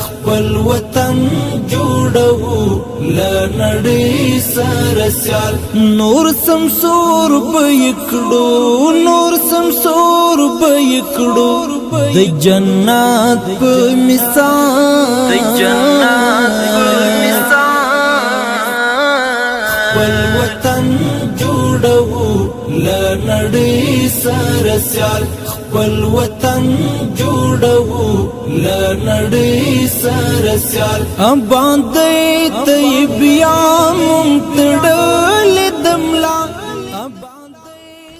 خپل وطن جوړو لنړۍ سره سیال نور سمسور بېکړو نور سمسور بېکړو د جنت په مثال خپل وطن جوړو لنړۍ سره سیال خپل وطن جوړو لنړۍ سره سیال باندې طيب یا ممتړل دملا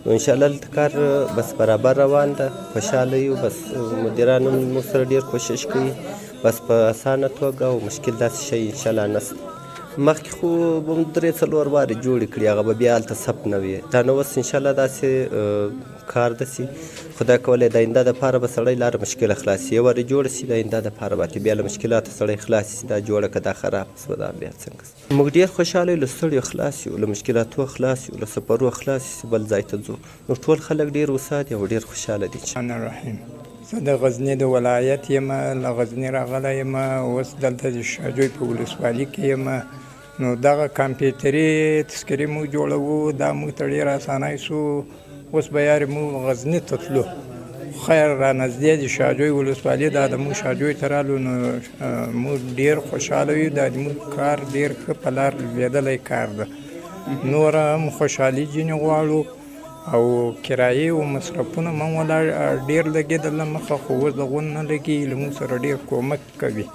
ان شاء الله الکار بس برابر روان ده خوشاله یو بس مدیرانو مو سره ډیر کوشش کوي بس په اسانه توګه او مشکل داسې شی ان شاء الله نشته مخکې خو به مو درې څلور وارې جوړې کړي هغه به بیا هلته ثبت نه وي دا نو اوس انشاءالله داسې کار داسې خدای کولی د آینده دپاره به سړی لاره مشکله خلاصي یو وارې جوړه سي د آینده دپاره باندې بیا له مشکلاتو سړی خلاص سي دا جوړه که دا خراب سوه دا بیا څنګه موږ ډېر خوشحاله یو له ستړیو خلاص یو له مشکلاتو خلاص یو له سفرو خلاص یو بل ځای ته ځو نو ټول خلک ډېر وسا دي او ډېر خوشحاله دي الرحیم زه د غزني د ولایت یم له غزني راغلی یم اوس دلته د شاجوی په ولسوالي کې یم نو دغه کمپیوټري تذکرې موږ جوړوو دا موږ ته ډېر اسانه سو اوس به یارې موږ غزني ته تلو خیر را نږدې د شاجوی ولسوالي دا د موږ شاجوی ته رالو نو موږ ډېر خوشحاله یو دا زموږ کار ډېر ښه په لار لوېدلی کار ده نوره هم خوشحالي ځینې غواړو او کرایې او مصرفونه من ولا ډېر لګېدله مخه خو اوس دغون نه لګي له موږ سره ډېر کومک کوي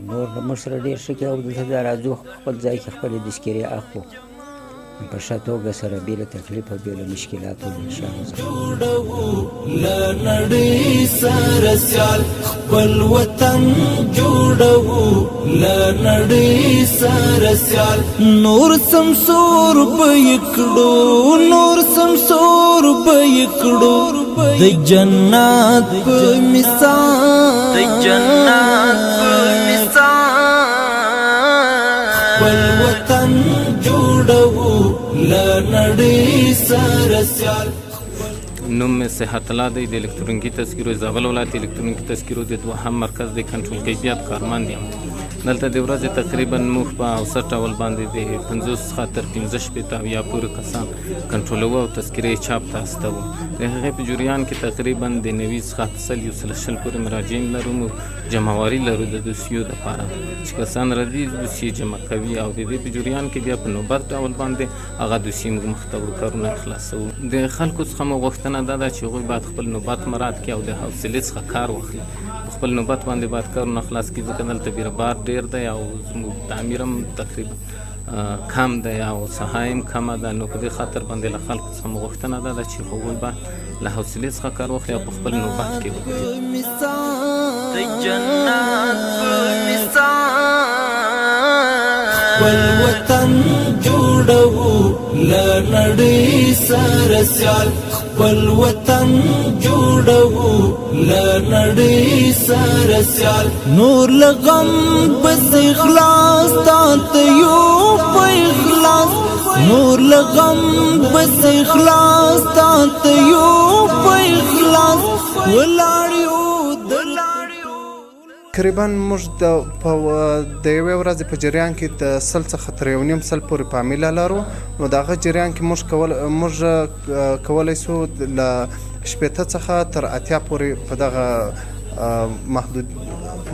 نور موږ سره ډېر ښه کوي او دلته دا راځو خپل ځای کې خپلې تذکرې اخلو په ښه توګه سره بې له تکلیفه بې له مشکلاتو جوړو لنړۍ سره سیال خپل وطن جوړو لنړۍ سره سیال نور سمسور بېکړو نور سمسور بېکړو د جنت په مثال خپل وطن جوړو لنړۍ سره سیال نوم مې صحت الله دی د الکترونیکي تذکرو زابل ولایت الکترونیکي تذکرو د دوهم مرکز د کنټرول کیفیت کارمند یم دلته د ورځې تقریبا موږ په اوسط ډول باندې د 50 څخه تر 15 شپېته اویا پورې کسان کنټرولوو او تذکرې چاپ ته استوو د هغې په جریان کې تقریبا د 90 څخه 100 پورې مراجعین لرو موږ جمعواري لرو د دوسیو دپاره چې کسان راځي دوسیې جمع کوي او د دې په جریان کې بیا په نوبت ډول باندې هغه دوسیې موږ مخته ورو کارونه خلاصوو د خلکو څخه مو غوښتنه دا ده چې هغوی باید خپل نوبت مراعات کړي او د حوصلې څخه کار واخلي خپل نوبت باندې باید کارونه خلاص کړي ځکه دلته بیروبار ډېر دی او زموږ تعمیر هم تقریبا کم دی او ساحه هم کمه ده نو په دې خاطر باندې له خلکو څخه مو غوښتنه دا ده چې هغوی باید له حوصلې څخه کار واخلي او په خپل نوبت کې وکړي خپل وطن جوړو لنړۍ سره سیال خپل وطن جوړو لنړۍ سره سیال نور لغم بس اخلاص تانت یو په اخلاص نور لغم بس اخلاص تانت یو په اخلاص ولاړیو تقریبا موږ د یوې ورځې په جریان کې د 100 څخه تر 1.5 پورې فامیله لرو نو د هغه جریان کې موږ کولی سو له 80 څخه تر 80 پورې په دغه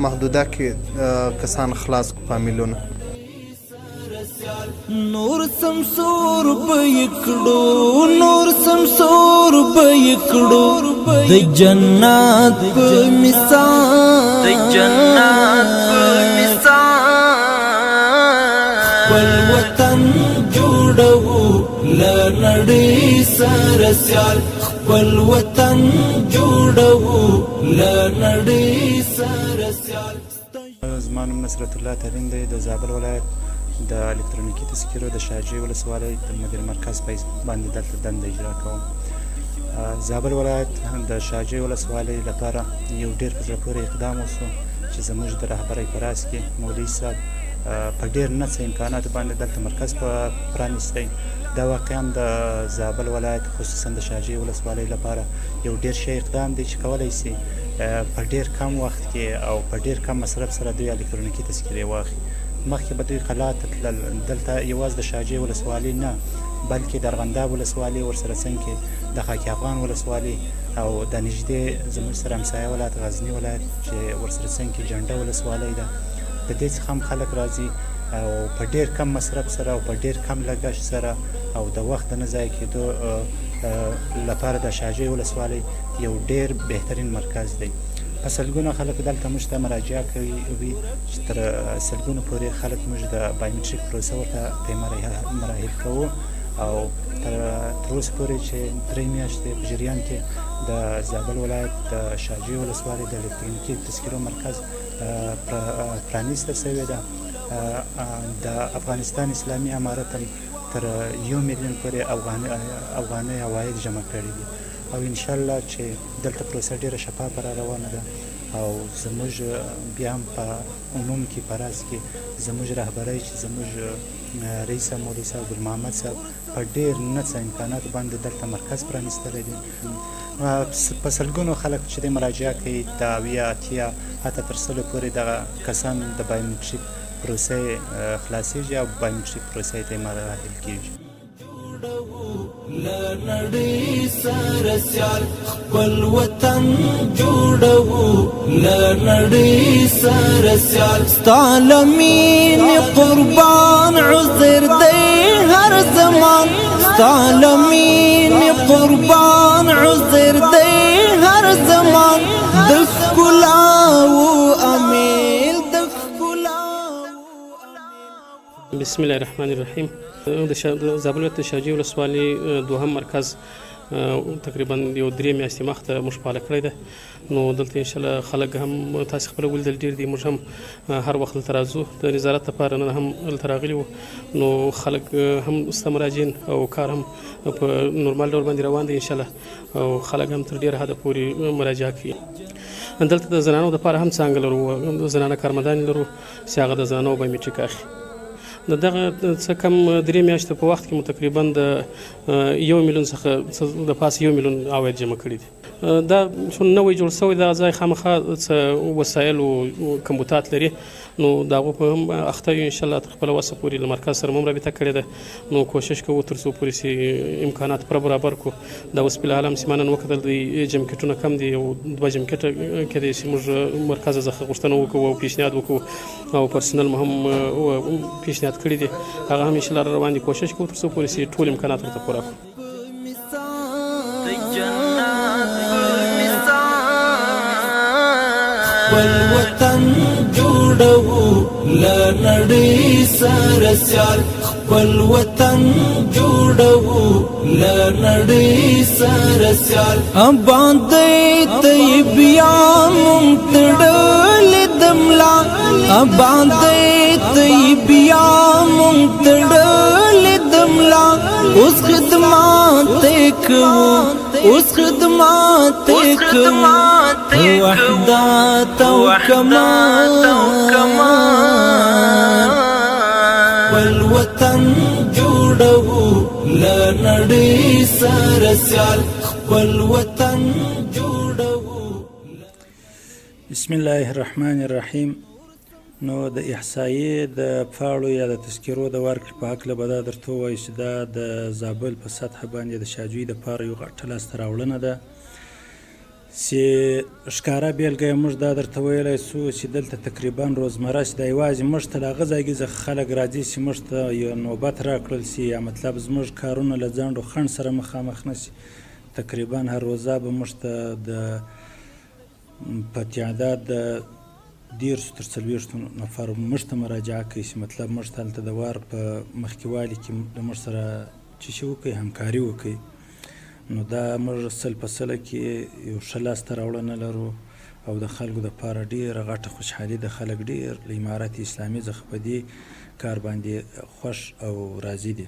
محدوده کې کسان خلاص فامیلونه نور سمسور بېکړو نور سمسور بېکړو د جنت په مثال خپل وطن جوړو لنړۍ سره سیال خپل وطن جوړو لنړۍ سره سیال زما نوم نصرت الله ترین دی د زابل ولایت د الکترونیکي تذکرو د شاجوی ولسوالۍ د مدیر مرکز په باندې دلته دنده اجرا کوم زابل ولایت د شاجوی ولسوالۍ لپاره یو ډېر په زړه پورې اقدام وشو چې زموږ د رهبرۍ په راس کې مولوي صاحب په ډېر نه څه امکاناتو باندې دلته مرکز پرانیستی دا واقعا د زابل ولایت خصوصا د شاجوی ولسوالۍ لپاره یو ډېر ښه اقدام دی چې کولی سي په ډیر کم وخت کې او په ډیر کم مصرف سره دوی الکترونیکي تذکرې واخلي. مخکې به دوی قلات ته تلل، دلته یوازې د شاجوی ولسوالۍ نه بلکې د ارغنداب ولسوالۍ ورسره څنګ کې د خاک افغان ولسوالۍ او د نږدې زموږ سره همسایه ولایت غزني ولایت چې ورسره څنګ کې جنډه ولسوالۍ ده، د دې څخه هم خلک راځي او په ډیر کم مصرف سره او په ډیر کم لګښت سره او د وخت د نه ضایع کېدو لپاره د شاجوی ولسوالۍ یو ډیر بهترین مرکز دی. په سلګونو خلک دلته موږ ته مراجعه کوي وي چې تر سلګونو پورې خلک موږ د بایومټریک پروسه ورته په مراحل کوو او تر اوسه پورې چې 3 میاشتې په جریان کې د زابل ولایت د شاجوی ولسوالۍ د الکترونیکي تذکرو مرکز پرانیسته شوې ده. د افغانستان اسلامي امارت هم تر 1 میلیون پورې افغانۍ عواید جمع کړي دي او انشاءالله چې دلته پروسه ډیره شفافه را روانه ده او زموږ بیا هم په عموم کې په راس کې زموږ رهبرۍ چې زموږ رئیس مولوي صاحب ګل محمد صاحب په ډیر نه څه امکاناتو باندې دلته مرکز پرانیستلی دی. په سلګونو خلک چې د مراجعه کوي د 80 حتی تر 100 پورې دغه کسان د بایومټریک پروسې خلاصېږي او بایومټریک پروسې ته مراحل کېږي. لا نړۍ سره سیال خپل وطن جوړو، لا نړۍ سره سیال ستا له مینې قربان عذر دی هر زمان، ستا له مینې قربان عذر دی هر زمان، د ښکلاو امیل د ښکلاو. بسم الله الرحمن الرحیم. د زابل ولایت د شاجوی ولسوالۍ دوهم مرکز تقریبا یو 3 میاشتې مخته موږ فعاله کړی ده. نو دلته انشاءالله خلک هم تاسې خپله ولیدل ډېر دي، موږ هم هر وخت دلته راځو د نظارت لپاره، نن هم دلته راغلي وو. نو خلک هم ستا مراجعین او کار هم په نورمال ډول باندې روان دی انشاءالله او خلک هم تر ډېره حده پورې مراجعه کوي. دلته د زنانو دپاره هم څانګه لرو، زنانه کارمندانې لرو چې هغه د زنانو بایومټریک اخلي. د دغه څه کم 3 میاشتو په وخت کې مو تقریبا د 1 میلیون څخه د پاسه 1 میلیون عواید جمع کړي دي. دا نوی جوړ شوی دا ځای خامخا څه وسایل او کمپیوټرات لري، نو د هغو په هم اخته یو انشاءالله تر خپله وسه پورې له مرکز سره مو هم رابطه کړې ده. نو کوشش کوو تر څو پورې چې امکانات پوره برابر کړو. دا اوس فلحال هم چې ما نن وکتل د جمکټونه کم دي او 2 جمکټه کېدای شي موږ مرکز څخه غوښتنه وکړو او پیشنهاد وکړو او پرسنل مو هم پیشنهاد کړي دي، هغه هم انشاءالله را روان دي. کوشش کوو تر څو پورې چې ټول امکانات ورته پوره کړو. خپل وطن جوړو، لا نړۍ سره سیال خپل وطن جوړو، لا نړۍ سره سیال باندې ته بیا مونږ تړلې دملا، باندې ته بیا مونږ تړلې دملا، اوس خدمات کوو، اوس خدمات کوو، وحدت او کمال والوطن جوړو، لا نړۍ سره سیال خپل وطن جوړو. بسم الله الرحمن الرحیم. نو د احصایې د پاړو یا د تذکرو د ورکړې په هکله به دا درته ووایو چې دا د زابل په سطحه باندې د شاجوی دپاره یو غټه لاسته راوړنه ده چې ښکاره بیلګه یې موږ دا درته ویلی سو چې دلته تقریبا روزمره چې دا یوازې موږ ته له هغه ځایګي څخه خلک راځي چې موږ ته یو نوبت راکړل شي یا مطلب زموږ کارونه له ځنډ و خنډ سره مخامخ نه شي. تقریبا هر روزه به موږ ته په تعداد د 10 تر 40 نفر موږ ته مراجعه کوي چې مطلب موږ ته هلته د وار په مخکېوالي کې له موږ سره څه شي وکړي، همکاري وکړي. نو دا موږ 100% کې یو ښه لاسته راوړنه لرو او د خلکو دپاره ډېره غټه خوشحالي ده. خلک ډېر له امارت اسلامي څخه په دې کار باندې خوښ او راضي دي.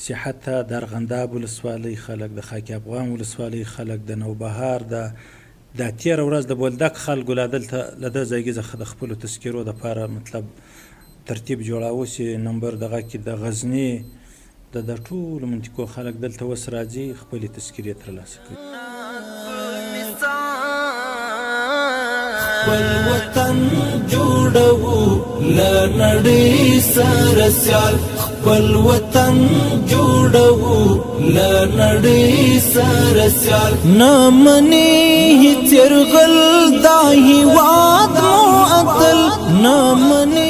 چې حتی د ارغنداب ولسوالۍ خلک، د خاک افغان ولسوالۍ خلک، د نوبهار دا تېره ورځ د بولدک خلکو لا دلته له دې ځایګي څخه د خپلو تذکرو دپاره مطلب ترتیب جوړاوه چې نمبر دغه کې د غزني د ټولو منطقو خلک دلته اوس راځي خپلې تذکرې ترلاسه کوي. خپل وطن جوړو له نړۍ سره سیال خپل وطن جوړو له نړۍ سره سیال نه منې هیڅ یرغل دا هیواد مو اتل نه منې